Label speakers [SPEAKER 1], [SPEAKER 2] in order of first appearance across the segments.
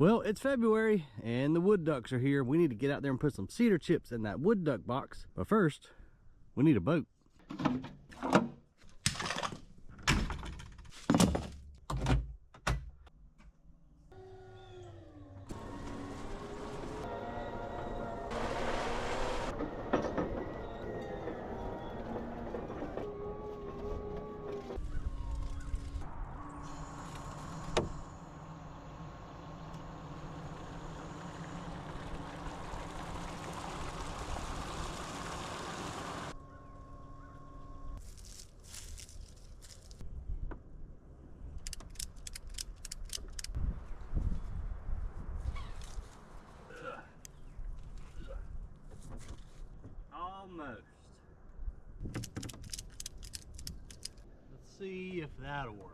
[SPEAKER 1] Well, it's February and the wood ducks are here. We need to get out there and put some cedar chips in that wood duck box. But first, we need a boat. Almost. Let's see if that'll work.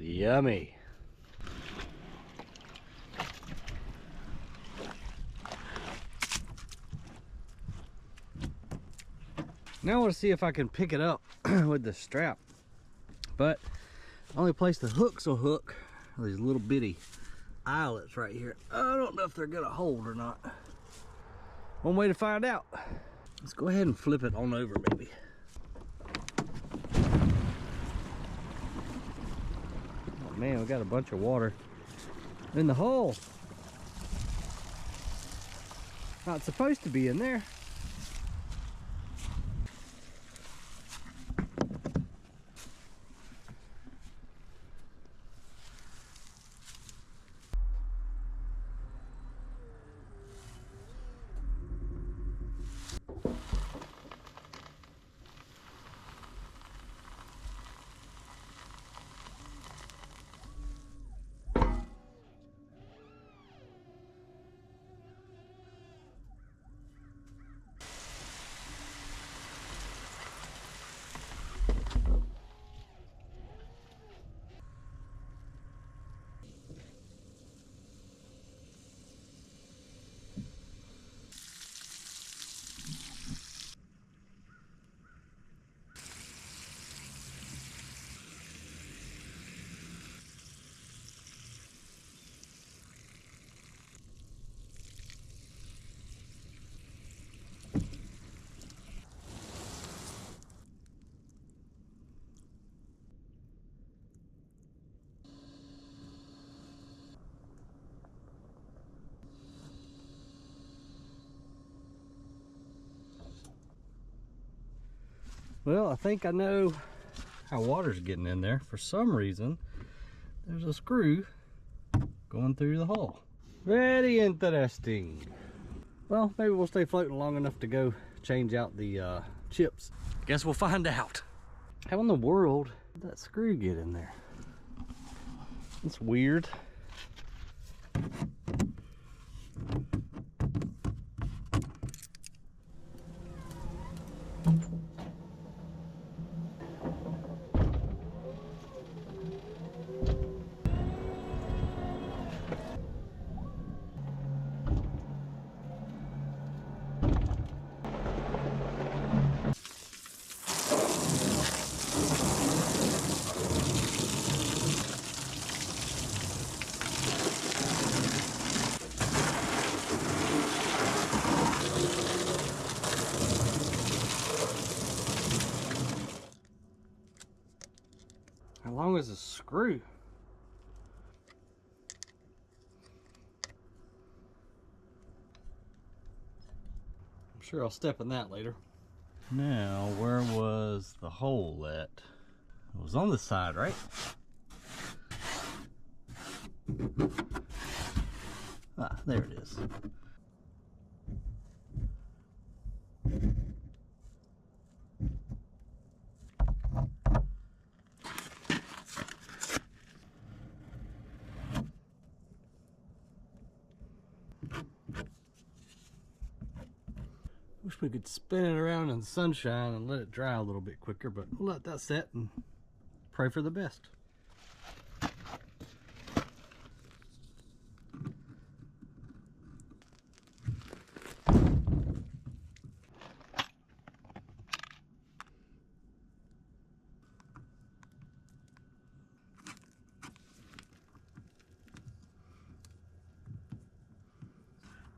[SPEAKER 1] Yummy. Now I want to see if I can pick it up with the strap, but only place the hooks will hook are these little bitty eyelets right here. I don't know if they're gonna hold or not. One way to find out. Let's go ahead and flip it on over maybe. Oh man, we got a bunch of water in the hole. Not supposed to be in there. Well, I think I know how water's getting in there. For some reason, there's a screw going through the hole. Very interesting. Well, maybe we'll stay floating long enough to go change out the chips. Guess we'll find out. How in the world did that screw get in there? It's weird. How long is a screw? I'm sure I'll step in that later. Now, where was the hole at? It was on the side, right? Ah, there it is. we could spin it around in the sunshine and let it dry a little bit quicker, but we'll let that set and pray for the best.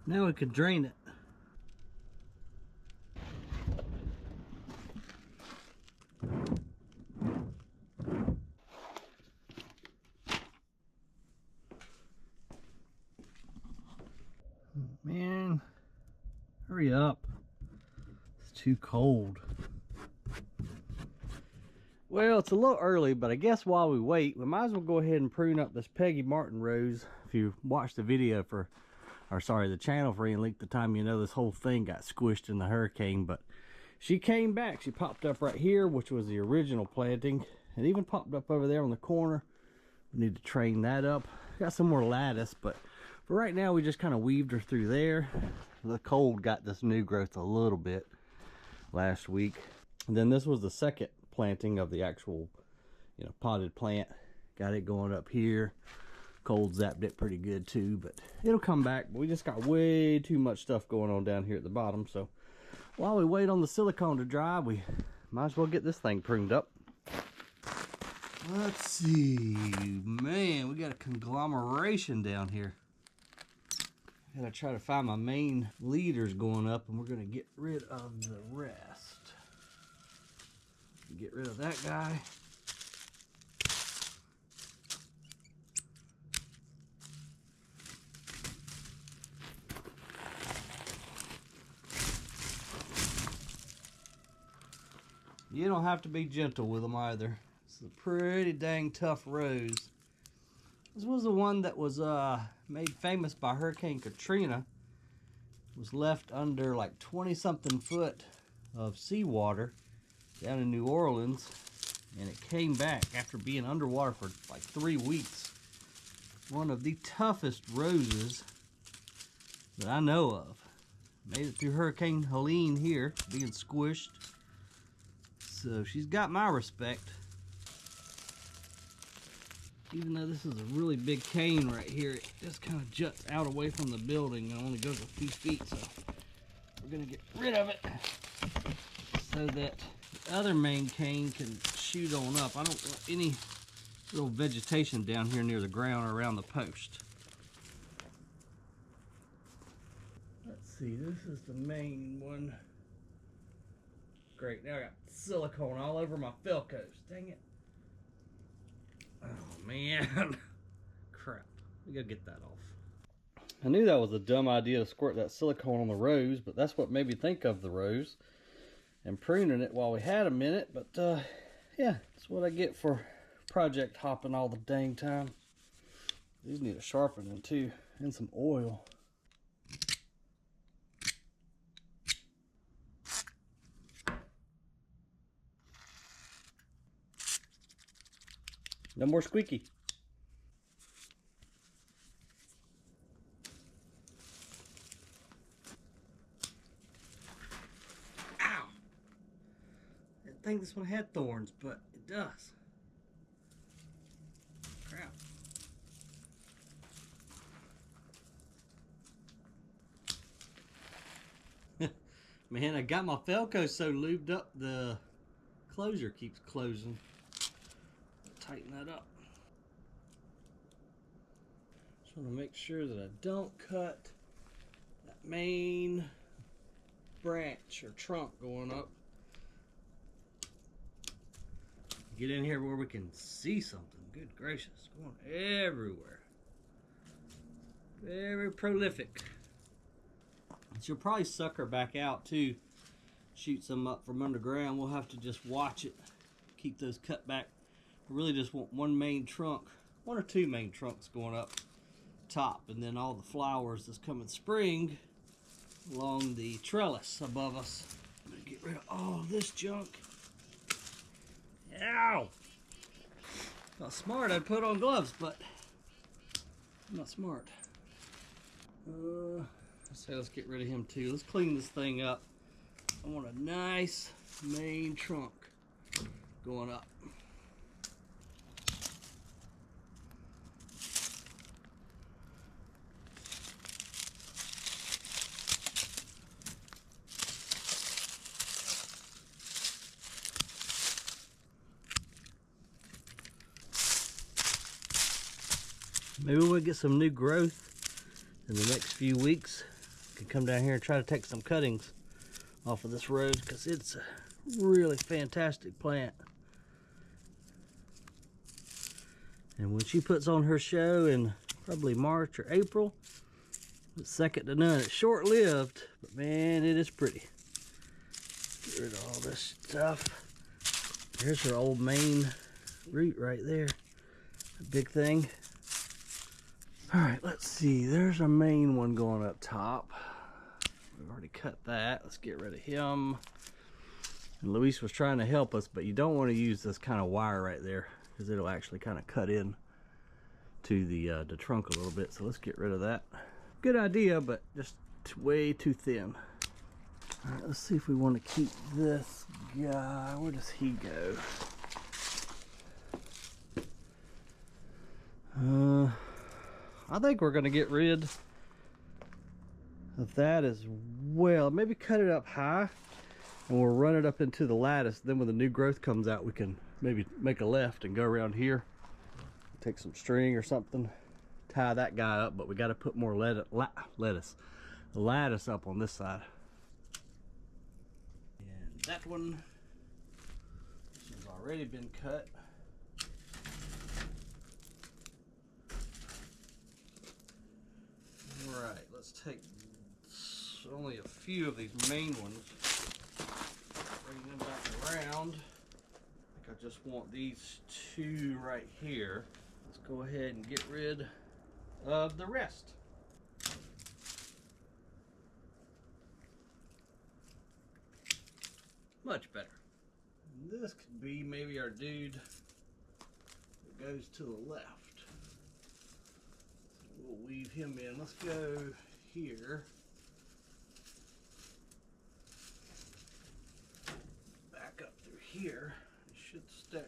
[SPEAKER 1] Now we could drain it. Man, hurry up. It's too cold. Well, it's a little early, but I guess while we wait, we might as well go ahead and prune up this Peggy Martin rose. If you watched the video for, or sorry, the channel for any length of time, you know this whole thing got squished in the hurricane, but she came back. She popped up right here, which was the original planting. It even popped up over there on the corner. We need to train that up. Got some more lattice, but for right now, we just kind of weaved her through there. The cold got this new growth a little bit last week. And then this was the second planting of the actual, you know, potted plant. Got it going up here. Cold zapped it pretty good too, but it'll come back. We just got way too much stuff going on down here at the bottom, so while we wait on the silicone to dry, we might as well get this thing pruned up. Let's see, man, we got a conglomeration down here. I gotta try to find my main leaders going up, and we're gonna get rid of the rest. Get rid of that guy. You don't have to be gentle with them either. It's a pretty dang tough rose. This was the one that was made famous by Hurricane Katrina. It was left under like 20-something foot of seawater down in New Orleans, and it came back after being underwater for like 3 weeks. One of the toughest roses that I know of. Made it through Hurricane Helene here, being squished. So she's got my respect. Even though this is a really big cane right here, it just kind of juts out away from the building and only goes a few feet. So we're gonna get rid of it so that the other main cane can shoot on up. I don't want any little vegetation down here near the ground or around the post. Let's see, this is the main one. Great, now I got silicone all over my Velcros. Dang it. Oh man. Crap. We gotta get that off. I knew that was a dumb idea to squirt that silicone on the rose, but that's what made me think of the rose and pruning it while we had a minute. But yeah, that's what I get for project hopping all the dang time. These need a sharpening too, and some oil. No more squeaky. Ow! I didn't think this one had thorns, but it does. Crap. Man, I got my Velcro so lubed up, the closure keeps closing. Tighten that up. Just want to make sure that I don't cut that main branch or trunk going up. Get in here where we can see something. Good gracious, going everywhere. Very prolific. She'll probably suck her back out too. Shoot some up from underground. We'll have to just watch it. Keep those cut back. I really just want one main trunk, one or two main trunks going up top, and then all the flowers that's coming spring along the trellis above us. I'm gonna get rid of all this junk. Ow! Not smart, I'd put on gloves, but I'm not smart. Let's get rid of him too. Let's clean this thing up. I want a nice main trunk going up. Maybe we'll get some new growth in the next few weeks. Can come down here and try to take some cuttings off of this rose because it's a really fantastic plant. And when she puts on her show in probably March or April, it's second to none. It's short-lived, but man, it is pretty. Get rid of all this stuff. There's her old main root right there. A big thing. All right, let's see. There's a main one going up top. We've already cut that. Let's get rid of him. And Luis was trying to help us, but you don't want to use this kind of wire right there because it'll actually kind of cut in to the trunk a little bit. So let's get rid of that. Good idea, but just way too thin. All right, let's see if we want to keep this guy. Where does he go? I think we're going to get rid of that as well. Maybe cut it up high and we'll run it up into the lattice. Then when the new growth comes out, we can maybe make a left and go around here. Take some string or something, tie that guy up, but we got to put more lattice up on this side. And that one, this has already been cut. Alright, let's take only a few of these main ones, bring them back around. I think I just want these two right here. Let's go ahead and get rid of the rest. Much better. This could be maybe our dude that goes to the left. We'll weave him in. Let's go here. Back up through here. It should stay.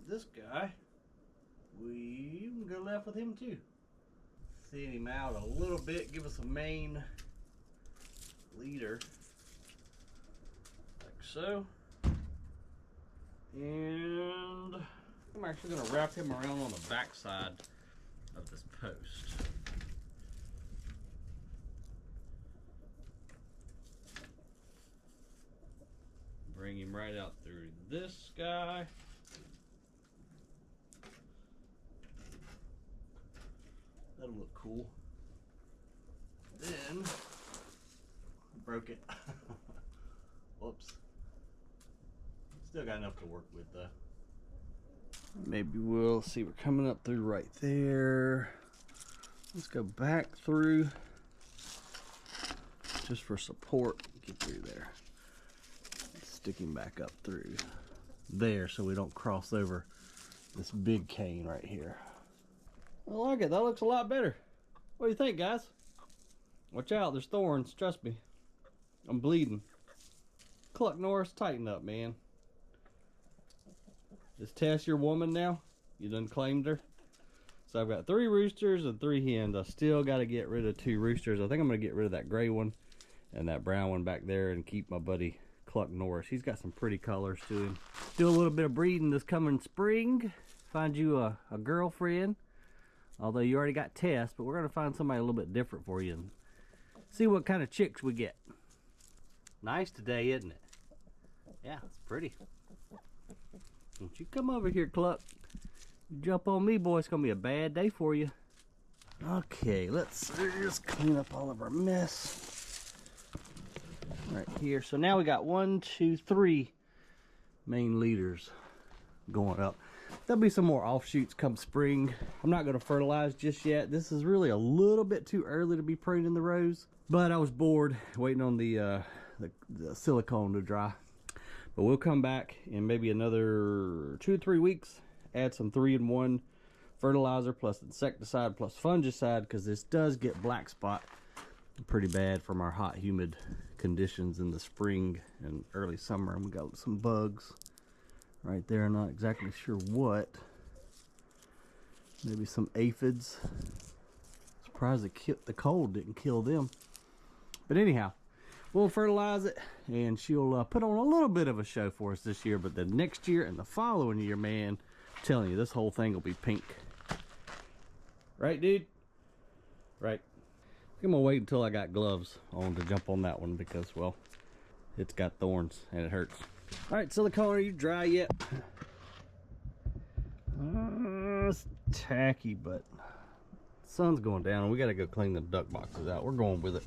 [SPEAKER 1] This guy, we can go left with him too. Thin him out a little bit. Give us a main leader. Like so. And I'm actually going to wrap him around on the back side of this post. Bring him right out through this guy. That'll look cool. Then, broke it. Whoops. Still got enough to work with though. Maybe we'll see, we're coming up through right there. Let's go back through just for support. Get through there. Stick him back up through there so we don't cross over this big cane right here. I like it. That looks a lot better. What do you think, guys? Watch out, there's thorns. Trust me. I'm bleeding. Cluck Norris, tighten up, man. Is Tess your woman now? You done claimed her? So I've got 3 roosters and 3 hens. I still got to get rid of 2 roosters. I think I'm going to get rid of that gray one and that brown one back there and keep my buddy Cluck Norris. He's got some pretty colors to him. Do a little bit of breeding this coming spring. Find you a girlfriend. Although you already got Tess, but we're going to find somebody a little bit different for you and see what kind of chicks we get. Nice today, isn't it? Yeah, it's pretty. Don't you come over here, Cluck. You jump on me, boy. It's going to be a bad day for you. Okay, let's just clean up all of our mess. Right here. So now we got 1, 2, 3 main leaders going up. There'll be some more offshoots come spring. I'm not going to fertilize just yet. This is really a little bit too early to be pruning the rose. But I was bored waiting on the silicone to dry. But we'll come back in maybe another 2 or 3 weeks. Add some 3-in-1 fertilizer plus insecticide plus fungicide because this does get black spot pretty bad from our hot, humid conditions in the spring and early summer, and we got some bugs right there. I'm not exactly sure what. Maybe some aphids. Surprised the cold didn't kill them. But anyhow, we'll fertilize it, and she'll put on a little bit of a show for us this year. But the next year and the following year, man, I'm telling you, this whole thing will be pink. Right, dude? Right. I'm gonna wait until I got gloves on to jump on that one because, well, it's got thorns and it hurts. All right, silicone, are you dry yet? It's tacky, but the sun's going down and we gotta go clean the duck boxes out. We're going with it.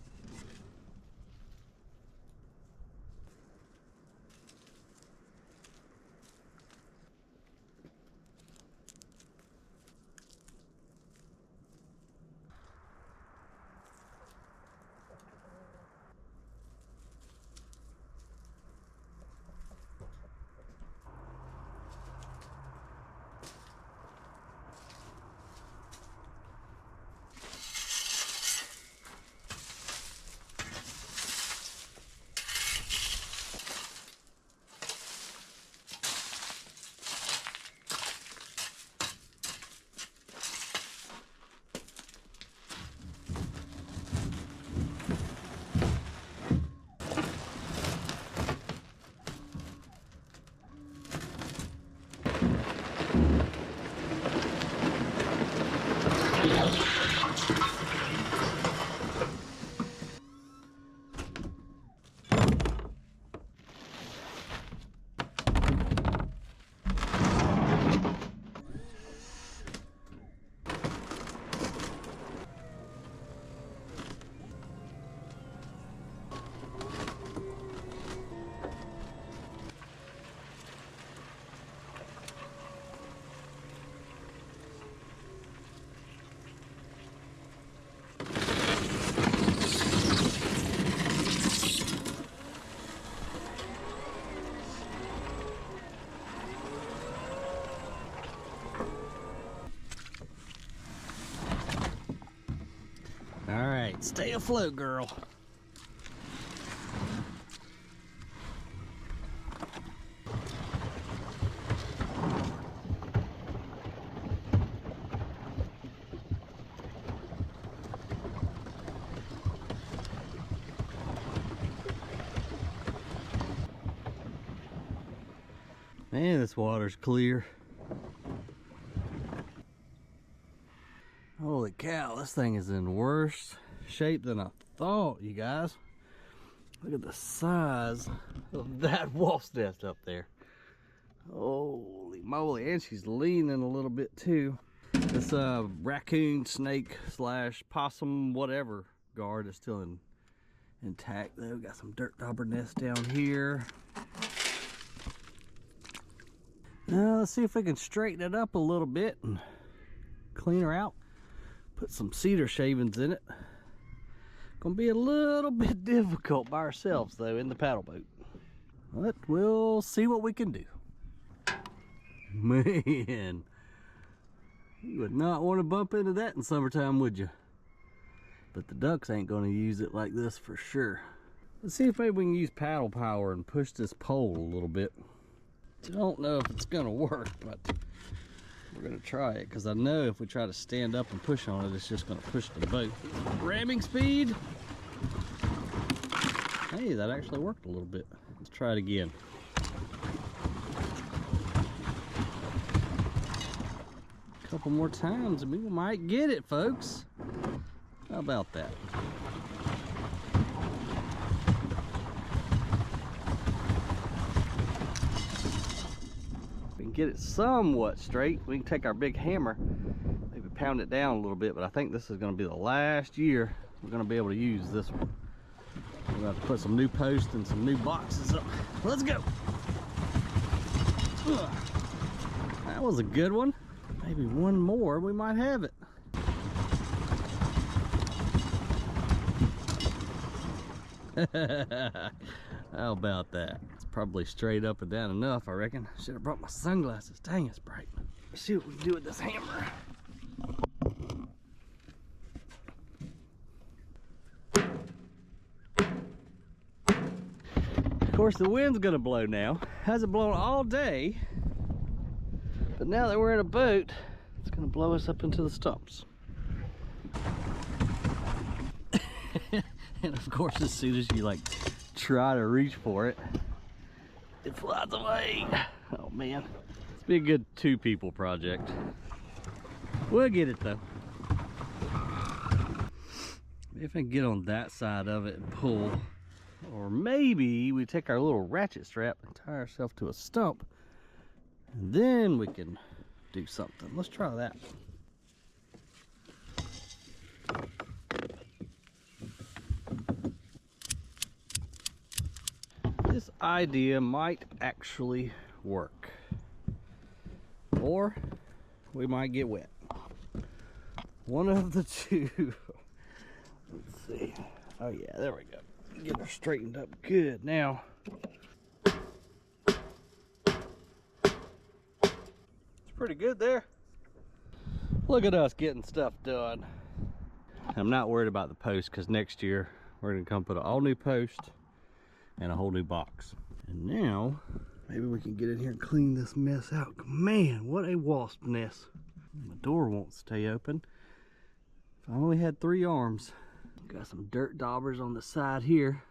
[SPEAKER 1] Alright, stay afloat, girl. Man, this water's clear. Holy cow, this thing is in worse shape than I thought, you guys. Look at the size of that wasp nest up there. Holy moly, and she's leaning a little bit too. This raccoon, snake slash possum, whatever guard is still intact though. Got some dirt dauber nests down here. Now let's see if we can straighten it up a little bit and clean her out. Put some cedar shavings in it. Gonna be a little bit difficult by ourselves though in the paddle boat, but we'll see what we can do. Man, you would not want to bump into that in summertime, would you? But the ducks ain't gonna use it like this for sure. Let's see if maybe we can use paddle power and push this pole a little bit. Don't know if it's gonna work, but we're gonna try it because I know if we try to stand up and push on it, it's just gonna push the boat. Ramming speed. Hey, that actually worked a little bit. Let's try it again. A couple more times and we might get it, folks. How about that? Get it somewhat straight, we can take our big hammer, maybe pound it down a little bit, but I think this is going to be the last year we're going to be able to use this one. We're going to have to put some new posts and some new boxes up. Let's go. That was a good one. Maybe one more, we might have it. How about that? It's probably straight up and down enough, I reckon. Should have brought my sunglasses. Dang, it's bright. Let's see what we can do with this hammer. course, the wind's gonna blow now. Hasn't blown all day, but now that we're in a boat, it's gonna blow us up into the stumps. And of course, as soon as you like try to reach for it, it flies away. Oh man, it's be a good 2 people project. We'll get it though. If I can get on that side of it and pull, or maybe we take our little ratchet strap and tie ourselves to a stump, and then we can do something. Let's try that. This idea might actually work, or we might get wet. One of the 2. Let's see. Oh yeah, there we go. Get her straightened up good now. It's pretty good there. Look at us getting stuff done. I'm not worried about the post, because next year we're gonna come put an all new post and a whole new box. And now maybe we can get in here and clean this mess out. Man, what a wasp nest. My door won't stay open. If I only had 3 arms. Got some dirt daubers on the side here.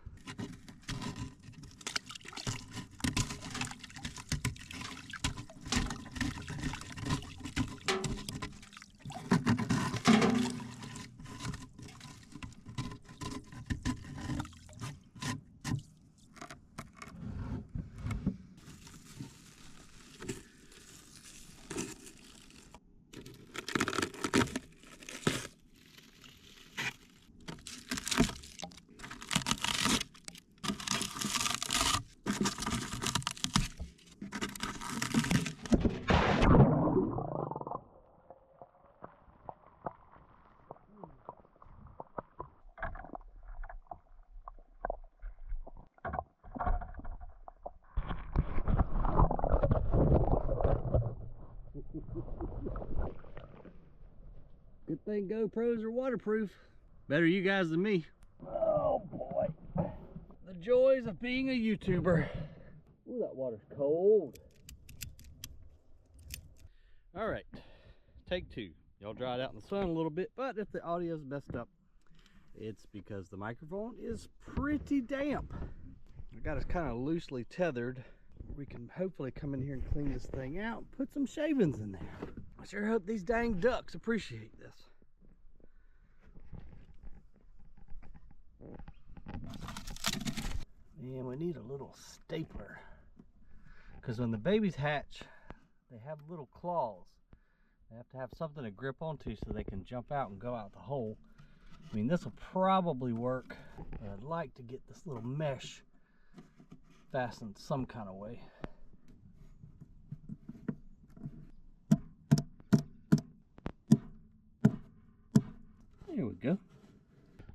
[SPEAKER 1] Good thing GoPros are waterproof. Better you guys than me. Oh boy. The joys of being a YouTuber. Ooh, that water's cold. All right, take 2. Y'all dry it out in the sun a little bit, but if the audio's messed up, it's because the microphone is pretty damp. I got it kind of loosely tethered. We can hopefully come in here and clean this thing out and put some shavings in there. I sure hope these dang ducks appreciate this. And we need a little stapler, because when the babies hatch, they have little claws. They have to have something to grip onto so they can jump out and go out the hole. I mean, this will probably work, but I'd like to get this little mesh fastened some kind of way. There we go.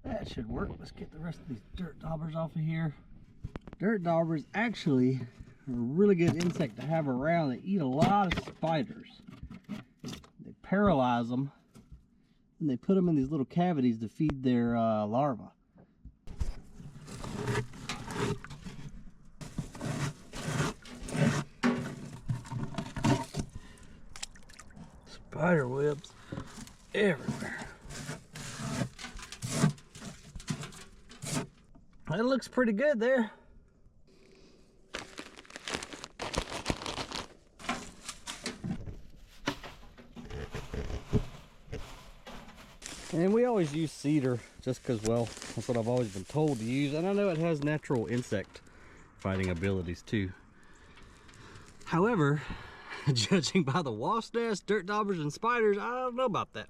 [SPEAKER 1] That should work. Let's get the rest of these dirt daubers off of here. Dirt daubers actually are a really good insect to have around. They eat a lot of spiders. They paralyze them, and they put them in these little cavities to feed their larvae. Spider webs everywhere. That looks pretty good there. And we always use cedar just because, well, that's what I've always been told to use. And I know it has natural insect fighting abilities too. However, judging by the wasp nest, dirt daubers, and spiders, I don't know about that.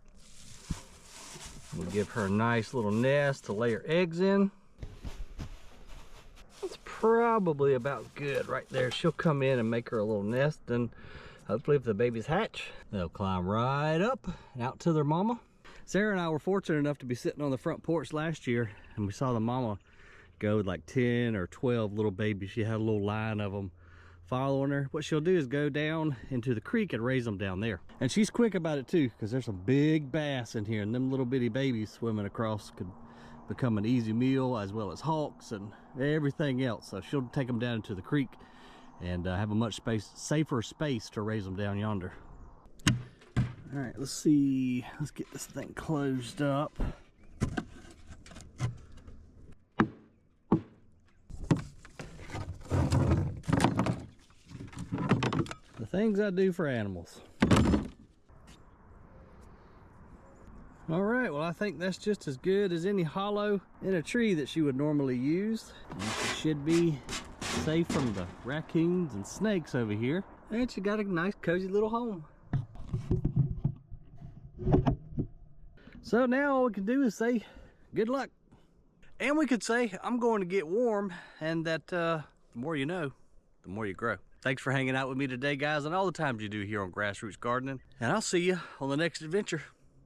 [SPEAKER 1] We'll give her a nice little nest to lay her eggs in. That's probably about good right there. She'll come in and make her a little nest, and hopefully if the babies hatch, they'll climb right up and out to their mama. Sarah and I were fortunate enough to be sitting on the front porch last year, and we saw the mama go with like 10 or 12 little babies. She had a little line of them following her. What she'll do is go down into the creek and raise them down there. And she's quick about it too, because there's some big bass in here, and them little bitty babies swimming across could become an easy meal, as well as hawks and everything else. So she'll take them down into the creek and have a much safer space to raise them down yonder. All right, let's see. Let's get this thing closed up. The things I do for animals. All right, well, I think that's just as good as any hollow in a tree that she would normally use. And she should be safe from the raccoons and snakes over here. And she got a nice cozy little home. So now all we can do is say good luck. And we could say I'm going to get warm, and that the more you know, the more you grow. Thanks for hanging out with me today, guys, and all the times you do here on Grassroots Gardening. And I'll see you on the next adventure.